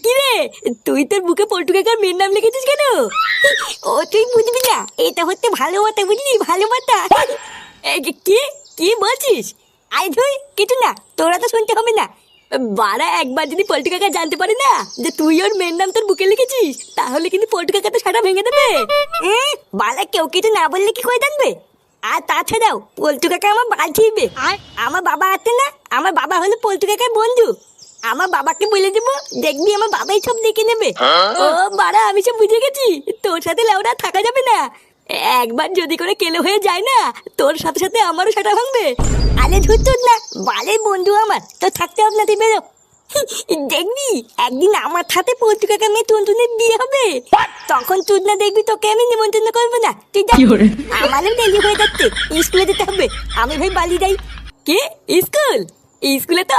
কি রে, তুই তোর বুকে পল্টু কাকার মেয়ের নাম লিখেছিস কেন? ও তুই বুঝবি না, এটা হচ্ছে ভালো কথা, বুঝলি? ভালো কথা। কি কি বলছিস? আই ধুই কিছু না, তোরা তো শুনতে হবে না। বাড়া, একবার যদি পল্টু কাকা জানতে পারে না যে তুই ওর মেয়ের নাম তোর বুকে লিখেছিস, তাহলে কিন্তু পল্টু কাকা তো সাটা ভেঙে দেবে। বালা, কেউ কিছু না বললে কি করে জানবে? আর তাছাড়াও পল্টু কাকা আমার বাল ছিড়বে। আমার বাবা আছে না, আমার বাবা হলো পল্টু কাকার বন্ধু। আমার বাবাকে বলে দেবো, দেখবি আমার বাবাই সব দেখে নেবে। ও বাড়া, আমি সব বুঝে গেছি, তোর সাথে লেওড়া থাকা যাবে না। একবার যদি করে কেলো হয়ে যায় না, তোর সাথে সাথে আমারও সেটা ভাঙবে। আরে ধুর না, বালের বন্ধু আমার, তো থাকতে হবে না, তুই বেরো। দেখবি একদিন আমার সাথে পল্টু কাকা মেয়ে টুনটুনের বিয়ে হবে, তখন তুই না দেখবি তোকে আমি নিমন্ত্রণ করবো না। তুই যা, আমারও দেরি হয়ে যাচ্ছে, স্কুলে যেতে হবে। আমি ভাই বালি যাই। কি স্কুল? স্কুলে তো